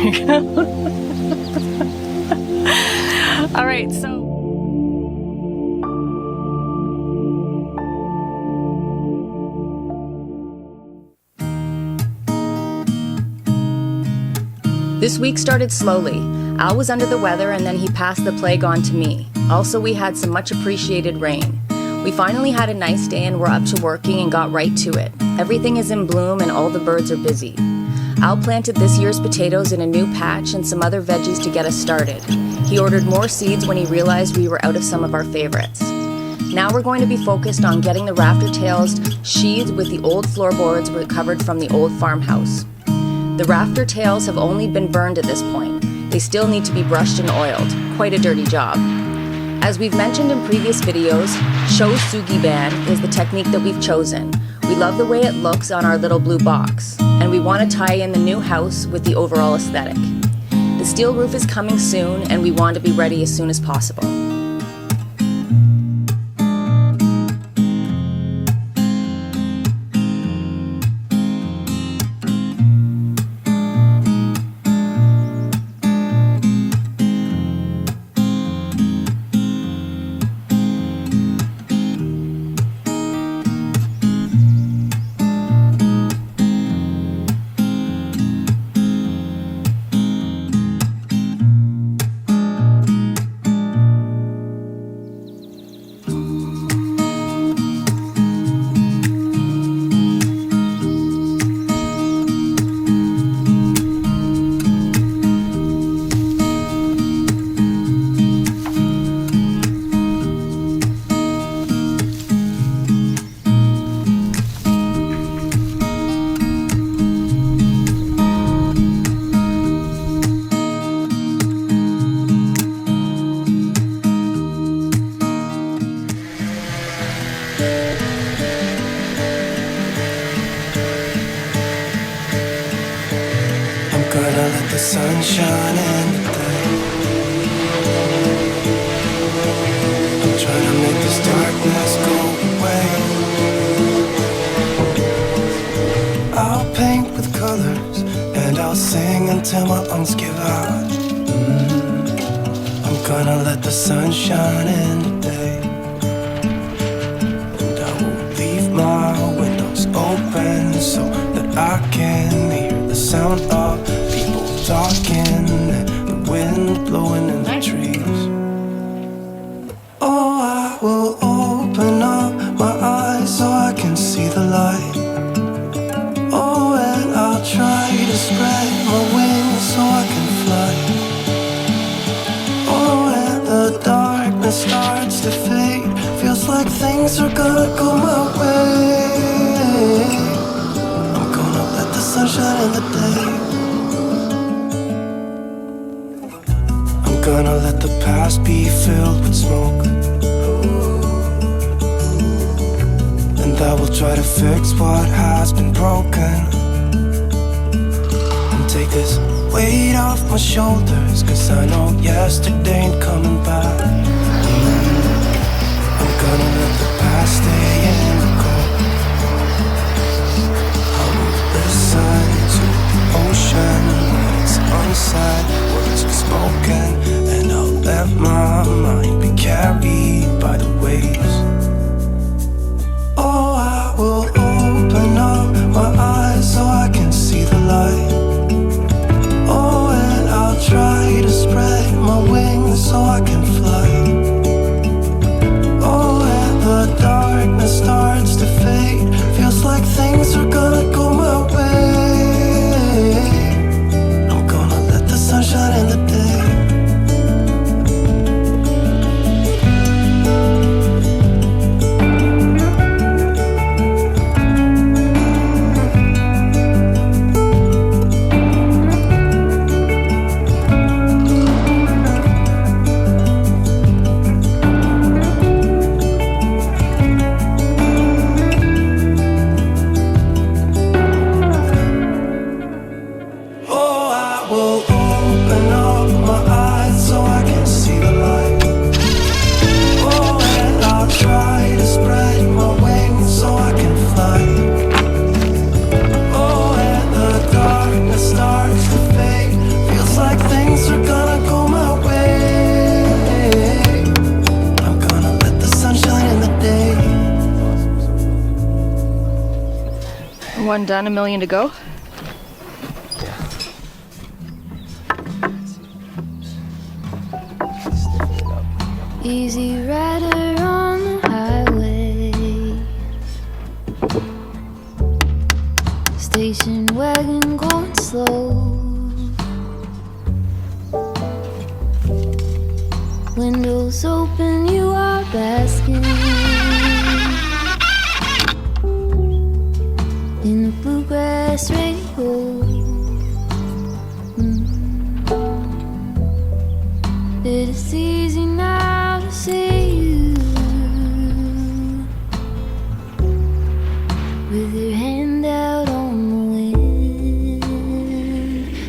we go. All right, so. This week started slowly. Al was under the weather and then he passed the plague on to me. Also, we had some much appreciated rain. We finally had a nice day and we're up to working and got right to it. Everything is in bloom and all the birds are busy. Al planted this year's potatoes in a new patch and some other veggies to get us started. He ordered more seeds when he realized we were out of some of our favorites. Now we're going to be focused on getting the rafter tails sheathed with the old floorboards recovered from the old farmhouse. The rafter tails have only been burned at this point. They still need to be brushed and oiled. Quite a dirty job. As we've mentioned in previous videos, Shosugi ban is the technique that we've chosen. We love the way it looks on our little blue box, and we want to tie in the new house with the overall aesthetic. The steel roof is coming soon, and we want to be ready as soon as possible. Gonna let the sun shine in today. I'm trying to make this darkness go away. I'll paint with colors and I'll sing until my lungs give out. I'm gonna let the sun shine in today. And I will leave my windows open so that I can hear the sound of talking and the wind blowing in the trees. Oh, I will open up my eyes so I can see the light. Oh, and I'll try to spread my wings so I can fly. Oh, and the darkness starts to fade. Feels like things are gonna go my way. I'm gonna let the sun shine in the day. Gonna let the past be filled with smoke, and I will try to fix what has been broken, and take this weight off my shoulders, cause I know yesterday ain't coming back. I'm gonna let the past stay in the cold. I will listen to the ocean when it's unsaid, words unspoken, and I'll let my mind be carried by the waves. Oh, I will open up my eyes so I can see the light. Oh, and I'll try to spread my wings so I can fly. Oh, and the darkness starts One done, 1,000,000 to go. Easy rider on the highway, station wagon going slow, windows open, you are basking in the bluegrass radio. It is easy now to see you with your hand out on the wind.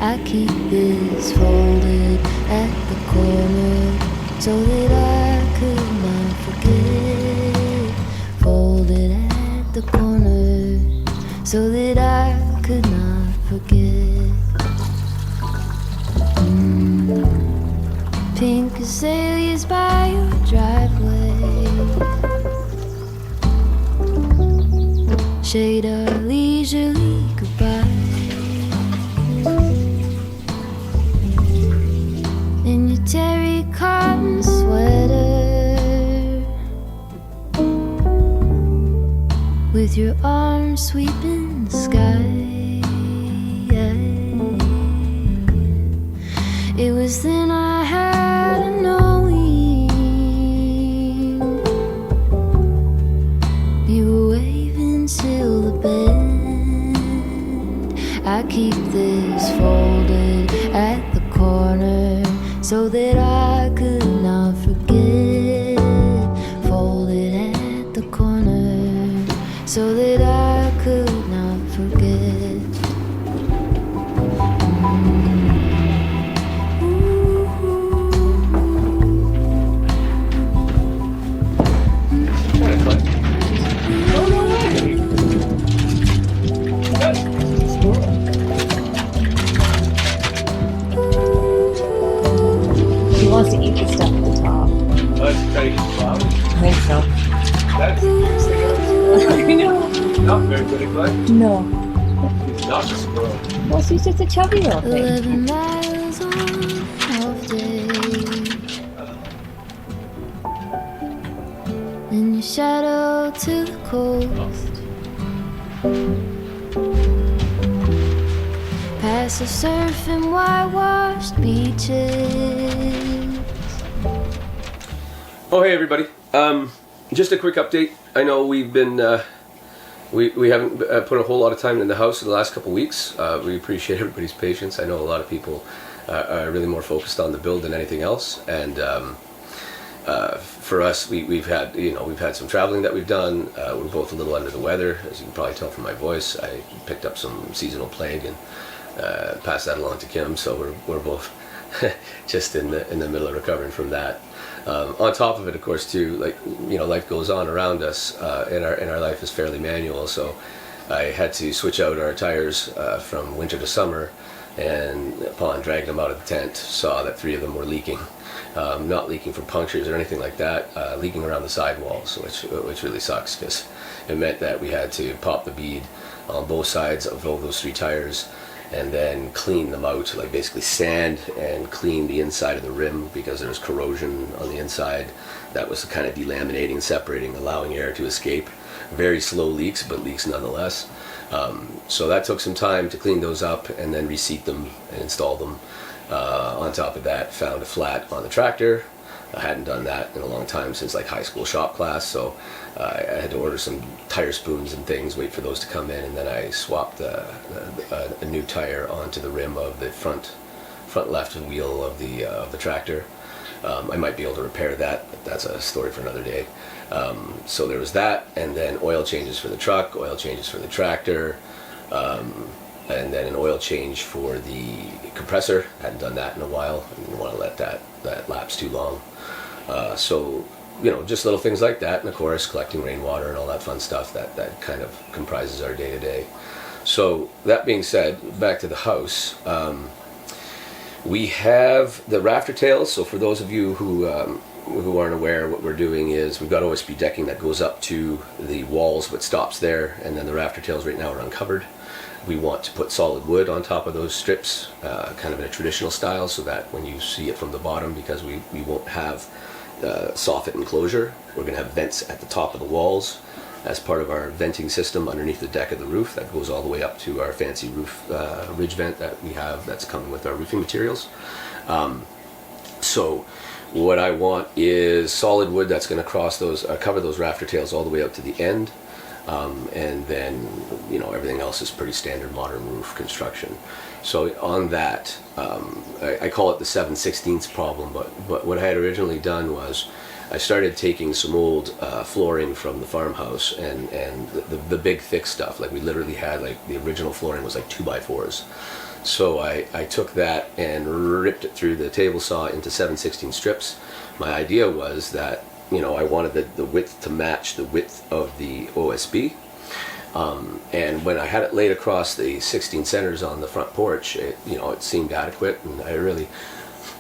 I keep this folded at the corner so that I could not forget. Folded at the corner so that I could not forget. Pink azaleas by your driveway shade our leisurely goodbye. In your terry cotton sweater, with your arms sweeping the sky. It was then I had a knowing. You were waving till the bend. I keep this folded at the corner so that I could not forget. Folded at the corner so that I could not forget. He wants to eat the stuff at the top. Let's take it flowers. I think so. That's interesting. I know. Not very good at collecting. No. He's not a squirrel. Well, she's just a chubby little thing. 11 miles on off day, and your shadow to the coast, past the surf and whitewashed beaches. Oh, hey everybody. Just a quick update. I know we've been we haven't put a whole lot of time in the house in the last couple of weeks. We appreciate everybody's patience. I know a lot of people are really more focused on the build than anything else, and for us, we've had some traveling that we've done. We're both a little under the weather, as you can probably tell from my voice. I picked up some seasonal plague and passed that along to Kim, so we're both just in the middle of recovering from that. On top of it, of course, too, life goes on around us, and our life is fairly manual. So I had to switch out our tires from winter to summer, and upon dragging them out of the tent, saw that 3 of them were leaking. Not leaking from punctures or anything like that, leaking around the sidewalls, which really sucks because it meant that we had to pop the bead on both sides of all those 3 tires and then clean them out, like basically sand and clean the inside of the rim because there was corrosion on the inside that was kind of delaminating, separating, allowing air to escape. Very slow leaks, but leaks nonetheless. So that took some time to clean those up and then reseat them and install them. On top of that, found a flat on the tractor. I hadn't done that in a long time, since like high school shop class, so I had to order some tire spoons and things, wait for those to come in, and then I swapped a new tire onto the rim of the front left wheel of the tractor. I might be able to repair that, but that's a story for another day. So there was that, and then oil changes for the truck, oil changes for the tractor, and then an oil change for the compressor. Hadn't done that in a while. I didn't want to let that lapse too long. So, just little things like that, and of course collecting rainwater and all that fun stuff that kind of comprises our day-to-day. So that being said, back to the house. We have the rafter tails. So for those of you who who aren't aware, what we're doing is we've got OSB decking that goes up to the walls but stops there, and then the rafter tails right now are uncovered. We want to put solid wood on top of those strips, kind of in a traditional style, so that when you see it from the bottom, because we won't have soffit enclosure, we're going to have vents at the top of the walls as part of our venting system underneath the deck of the roof that goes all the way up to our fancy roof ridge vent that we have that's coming with our roofing materials. So what I want is solid wood that's going to cross those, cover those rafter tails all the way up to the end. And then, you know, everything else is pretty standard modern roof construction. So on that, I call it the 7/16 problem, but what I had originally done was I started taking some old flooring from the farmhouse and the big thick stuff. Like we literally had, like, the original flooring was like 2x4s. So I took that and ripped it through the table saw into 7/16 strips. My idea was that, you know, I wanted the width to match the width of the OSB. And when I had it laid across the 16 centers on the front porch, it seemed adequate, and I really,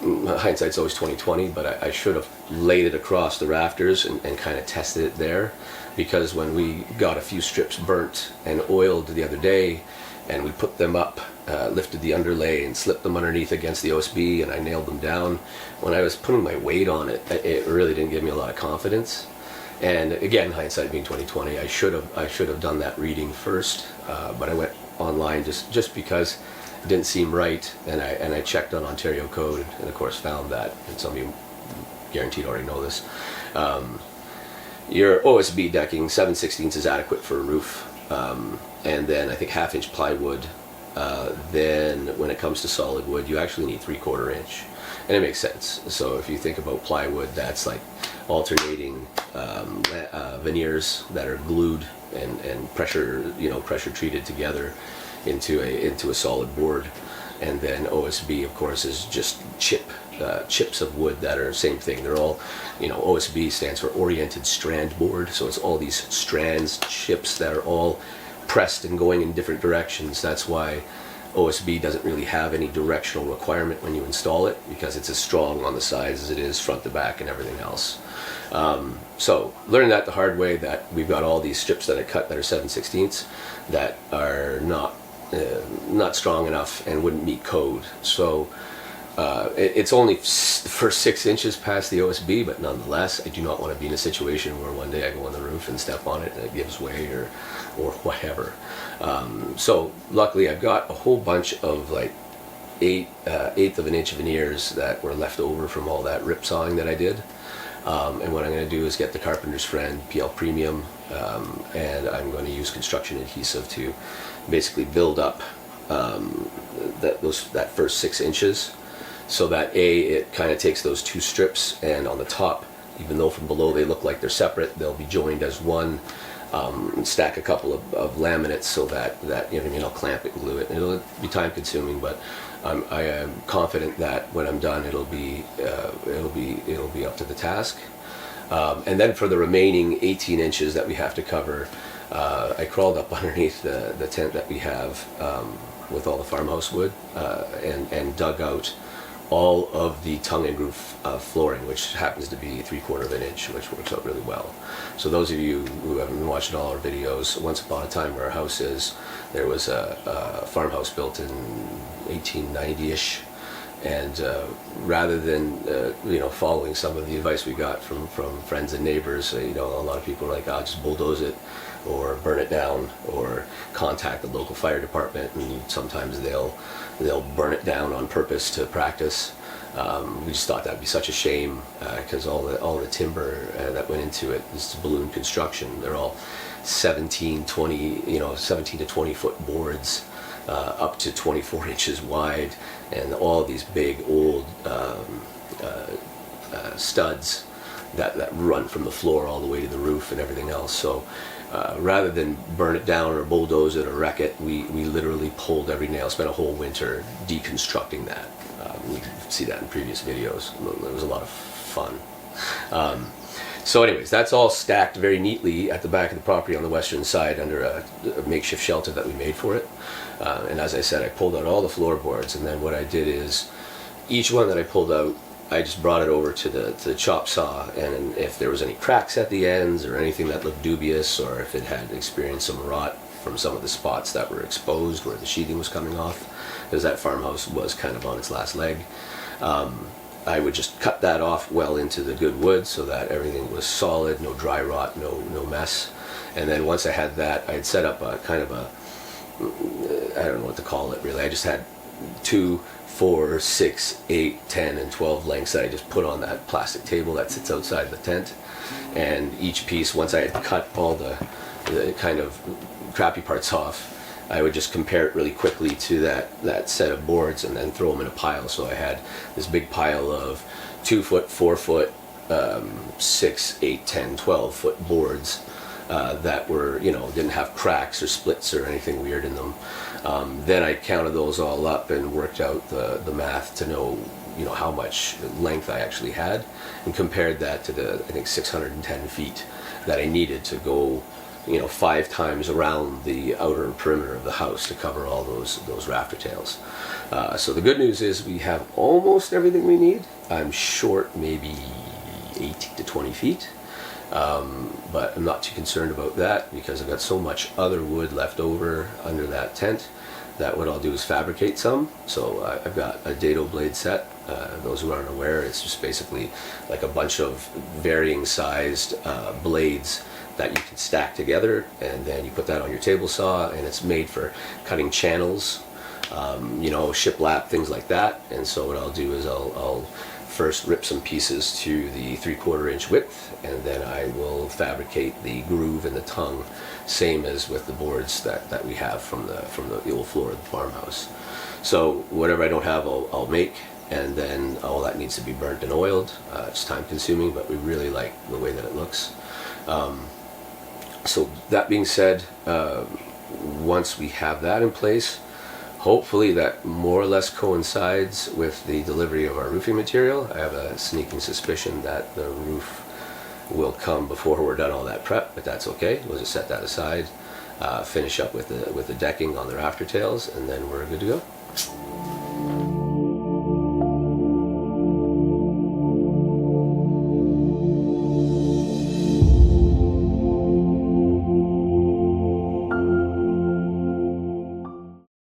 hindsight's always 20/20, but I should have laid it across the rafters and kind of tested it there, because when we got a few strips burnt and oiled the other day, and we put them up, lifted the underlay and slipped them underneath against the OSB, and I nailed them down. When I was putting my weight on it, it really didn't give me a lot of confidence. And again, hindsight being 20/20, I should have done that reading first, but I went online just because it didn't seem right, and I checked on Ontario code, and of course found that, and some of you guaranteed already know this. Your OSB decking 7/16 is adequate for a roof. And then I think 1/2 inch plywood. Then when it comes to solid wood, you actually need 3/4 inch, and it makes sense. So if you think about plywood, that's like alternating veneers that are glued and pressure treated together into a solid board. And then OSB, of course, is just chips of wood that are same thing. They're all, OSB stands for oriented strand board, so it's all these strands, chips that are all pressed and going in different directions. That's why OSB doesn't really have any directional requirement when you install it, because it's as strong on the sides as it is front to back and everything else. So learning that the hard way, that we've got all these strips that I cut that are 7/16 that are not strong enough and wouldn't meet code. So it's only for 6 inches past the OSB, but nonetheless, I do not want to be in a situation where one day I go on the roof and step on it and it gives way or whatever. So luckily, I've got a whole bunch of like eighth of an inch veneers that were left over from all that rip sawing that I did. And what I'm going to do is get the Carpenter's Friend PL Premium, and I'm going to use construction adhesive to basically build up that first 6 inches, so that it kind of takes those two strips, and on the top, even though from below they look like they're separate, they'll be joined as one. Stack a couple of laminates so that I'll clamp it and glue it, and it'll be time consuming, but I am confident that when I'm done, it'll be up to the task. And then for the remaining 18 inches that we have to cover, I crawled up underneath the tent that we have with all the farmhouse wood, and dug out all of the tongue and groove flooring, which happens to be 3/4 inch, which works out really well. So those of you who haven't been watching all our videos, once upon a time where our house is, there was a farmhouse built in 1890-ish, and rather than following some of the advice we got from friends and neighbors, a lot of people are like, just bulldoze it or burn it down or contact the local fire department, and sometimes they'll burn it down on purpose to practice. We just thought that'd be such a shame, because all the timber that went into it is balloon construction. They're all 17 to 20 foot boards, up to 24 inches wide, and all these big old studs that run from the floor all the way to the roof and everything else. So rather than burn it down or bulldoze it or wreck it, we literally pulled every nail, spent a whole winter deconstructing that. You can see that in previous videos. It was a lot of fun. So anyways, that's all stacked very neatly at the back of the property on the western side under a makeshift shelter that we made for it. And as I said, I pulled out all the floorboards, and then what I did is each one that I pulled out, I just brought it over to the chop saw, and if there was any cracks at the ends or anything that looked dubious, or if it had experienced some rot from some of the spots that were exposed where the sheathing was coming off, because that farmhouse was kind of on its last leg, I would just cut that off well into the good wood so that everything was solid, no dry rot, no mess. And then once I had that, I'd set up a kind of a, I don't know what to call it really. I just had 2, 4, 6, 8, 10, and 12 lengths that I just put on that plastic table that sits outside the tent. And each piece, once I had cut all the kind of crappy parts off, I would just compare it really quickly to that set of boards and then throw them in a pile. So I had this big pile of 2 foot, 4 foot, 6, 8, 10, 12 foot boards that were, didn't have cracks or splits or anything weird in them. Then I counted those all up and worked out the math to know, how much length I actually had, and compared that to the, I think, 610 feet that I needed to go 5 times around the outer perimeter of the house to cover all those rafter tails. So the good news is we have almost everything we need. I'm short maybe 18 to 20 feet, but I'm not too concerned about that because I've got so much other wood left over under that tent that what I'll do is fabricate some. So I've got a dado blade set. Those who aren't aware, it's just basically like a bunch of varying sized blades that you can stack together, and then you put that on your table saw, and it's made for cutting channels, shiplap, things like that. And so what I'll do is I'll first rip some pieces to the 3/4 inch width, and then I will fabricate the groove and the tongue, same as with the boards that we have from the old floor of the farmhouse. So whatever I don't have, I'll make, and then all that needs to be burnt and oiled. It's time consuming, but we really like the way that it looks. So that being said, once we have that in place, hopefully that more or less coincides with the delivery of our roofing material. I have a sneaking suspicion that the roof will come before we're done all that prep, but that's okay. We'll just set that aside, finish up with the decking on the rafter tails, and then we're good to go.